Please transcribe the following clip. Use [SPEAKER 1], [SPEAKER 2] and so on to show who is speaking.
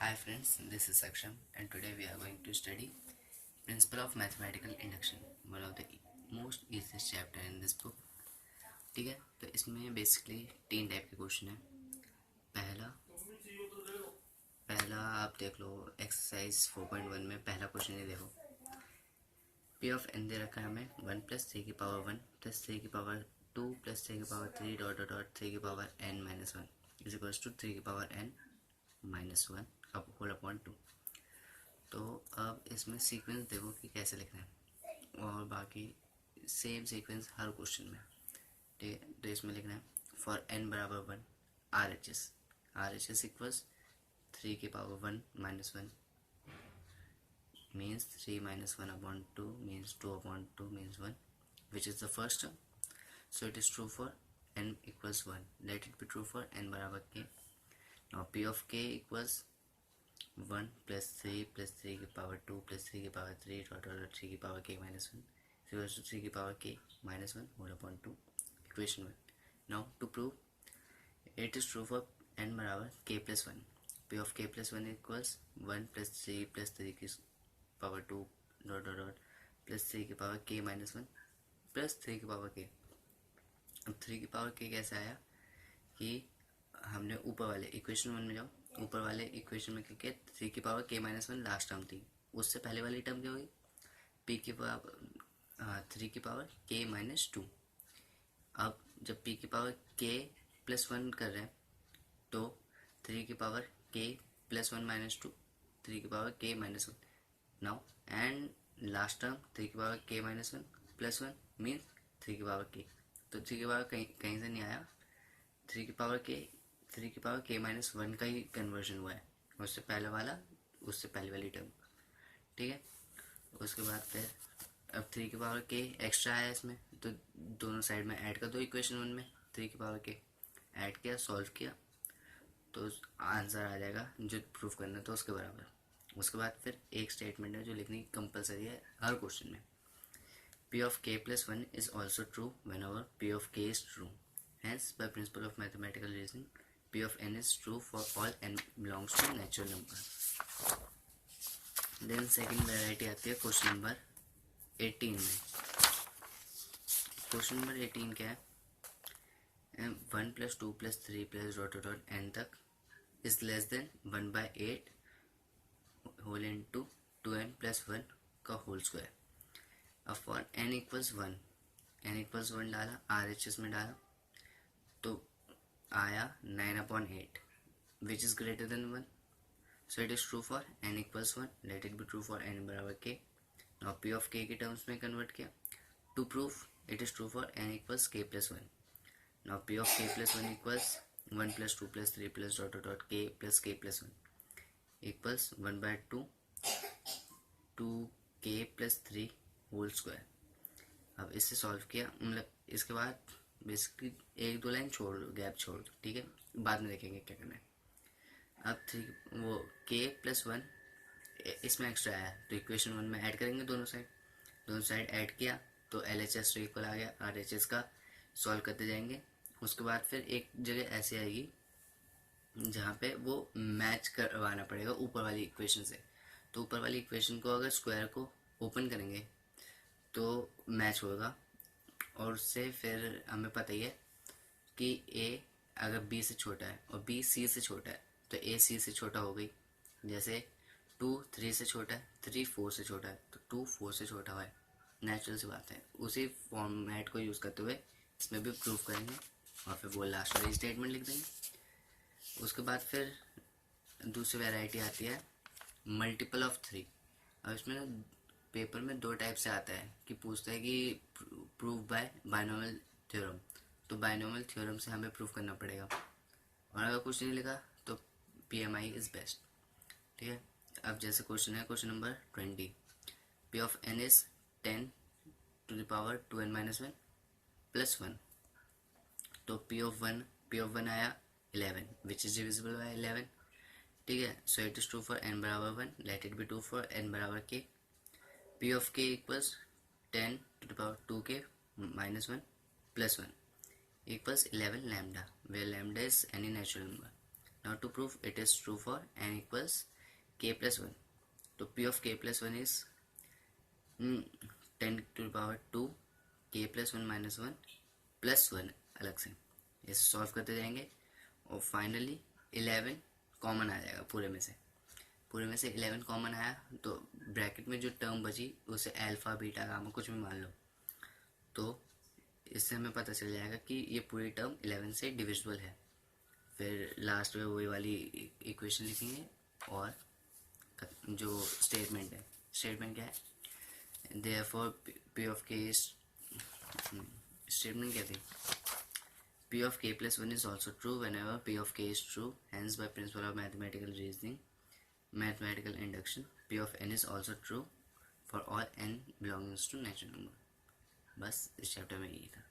[SPEAKER 1] Hi friends, this is Saksham and today we are going to study Principle of Mathematical Induction, one of the most easiest chapter in this book. ठीक है, तो इसमें basically तीन type के question है। पहला आप देख लो एक्सरसाइज 4.1 में पहला क्वेश्चन ये देखो, पी ऑफ एन दे रखा है हमें 1 + 3 की पावर 1 + 3 की पावर 2 + 3 की पावर 3 डॉट डॉट डॉट 3 की power n - 1 is equals to 3 की पावर n - 1 अब होल अपॉन 2। तो अब इसमें सीक्वेंस देखो कि कैसे लिखना है और बाकी सेम सीक्वेंस हर क्वेश्चन में, ठीक है। तो इसमें लिखना है फॉर n बराबर 1 RHS इक्वल्स 3 की power 1 - 1 means 3 - 1 upon 2 means 2 upon 2 means 1, which is the first term. So it is true for n equals 1. Let it be true for n बराबर k. Now p of k equals 1 + 3 + 3 की power 2 + 3 की power 3 dot dot 3 की power k - 1 equals to 3 की power k - 1 whole upon 2, equation 1. Now to prove it is true for n बराबर k + 1. p of k + 1 equals 1 + 3 + 3 की power 2 dot dot dot + 3 की power k - 1 + 3 की power k। अब 3 की power k कैसे आया कि हमने ऊपर वाले इक्वेशन 1 में जाओ, ऊपर वाले इक्वेशन में क्या 3 की पावर k - 1 लास्ट टर्म थी, उससे पहले वाली टर्म क्या हुई p की पावर 3 की पावर k - 2। अब जब p की पावर k + 1 कर रहे हैं तो 3 की पावर k + 1 - 2 3 की power k - 1 now and last term 3 की पावर k - 1 + 1 मीन्स 3 की पावर k। तो 3 की पावर कहीं से नहीं आया, 3 की पावर k - 1 का ही कन्वर्जन हुआ है, उससे पहले वाली टर्म, ठीक है। उसके बाद फिर अब 3 की पावर k एक्स्ट्रा आया इसमें, तो दोनों साइड में ऐड कर दो इक्वेशन 1 में, 3 की पावर k ऐड किया, सॉल्व किया तो आंसर आ जाएगा जो प्रूफ करना था उसके बराबर। उसके बाद फिर एक स्टेटमेंट है जो लिखनी कंपलसरी है हर क्वेश्चन में, p of k + 1 is also true whenever p of k is true. Hence, by principle of mathematical reasoning, p of n is true for all n belongs to natural number. Then second variety आती है question number 18 में। Question number 18 क्या है, 1 + 2 + 3 + dot dot n तक is less than 1/8 whole into 2n + 1 का whole square. अब for n = 1 डाला, RHS में डाला तो आया 9/8 which is greater than 1। So it is true for n = 1, let it be true for n बराबर k। Now p of k की terms में कन्वर्ट किया to prove it is true for n = k + 1। Now p of k + 1 equals 1 + 2 + 3 + dot dot k + k + 1 equals 1/2 2k + 3 whole square. अब इससे solve किया, मतलब इसके बाद बेसिकली 1-2 लाइन छोड़ दो, गैप छोड़ दो, ठीक है, बाद में देखेंगे क्या करना है। अब 3 वो k + 1 इसमें एक्स्ट्रा आया तो इक्वेशन 1 में ऐड करेंगे, दोनों साइड ऐड किया तो LHS तो इक्वल आ गया, RHS का सॉल्व करते जाएंगे। उसके बाद फिर एक जगह ऐसे आएगी जहाँ पे वो मैच करवाना पड़ेगा ऊपर वाली इक्वेशन से, तो ऊपर वाली इक्वेशन को अगर स्क्वायर को ओपन करेंगे तो मैच होगा, और उससे फिर हमें पता ही है कि a अगर b से छोटा है और b c से छोटा है तो a c से छोटा हो गई। जैसे 2 3 से छोटा है, 3 4 से छोटा है तो 2 4 से छोटा हुआ है, नेचुरल सी बात है। उसी फॉर्मेट को यूज़ करते हुए इसमें भी प्रूफ करेंगे और फिर वो लास्ट वाली स्टेटमेंट लिख देंगे। उसके बाद फिर दूसरी वैरायटी आती है मल्टीपल ऑफ 3। अब इसमें पेपर में 2 टाइप से आता है कि पूछता है कि प्रूव बाय बाइनोमियल थ्योरम, तो बाइनोमियल थ्योरम से हमें प्रूफ करना पड़ेगा, और अगर कुछ नहीं लिखा तो PMI इज़ बेस्ट, ठीक है। अब जैसे क्वेश्चन है question number 20, p of n is 10 to the power 2n - 1 + 1, तो p of 1 आया 11 विच इज डिविजिबल बाय 11, ठीक है। सो it is true for n बराबर 1, let it be true for n बराबर k। p of k equals 10 to the power 2k - 1 + 1 equals 11 lambda, where lambda is any natural number। Now to prove it is true for n equals k plus 1. तो p of k plus 1 is 10 to the power 2 k plus 1 minus 1 plus 1 अलग से इसे solve करते जाएंगे और finally 11 common आ जाएगा पूरे में से 11 कॉमन आया तो ब्रैकेट में जो टर्म बची उसे अल्फा बीटा गामा कुछ भी मान लो, तो इससे हमें पता चल जाएगा कि ये पूरी टर्म 11 से डिविजिबल है। फिर लास्ट में वही वाली इक्वेशन लिखेंगे और जो स्टेटमेंट है, स्टेटमेंट क्या है, देयरफॉर पी ऑफ के इज, स्टेटमेंट क्या थी, p of k plus 1 is also true whenever p of k is true, hence by principle of mathematical reasoning, mathematical induction, p of n is also true for all n belongs to natural number। बस इस chapter में यही था।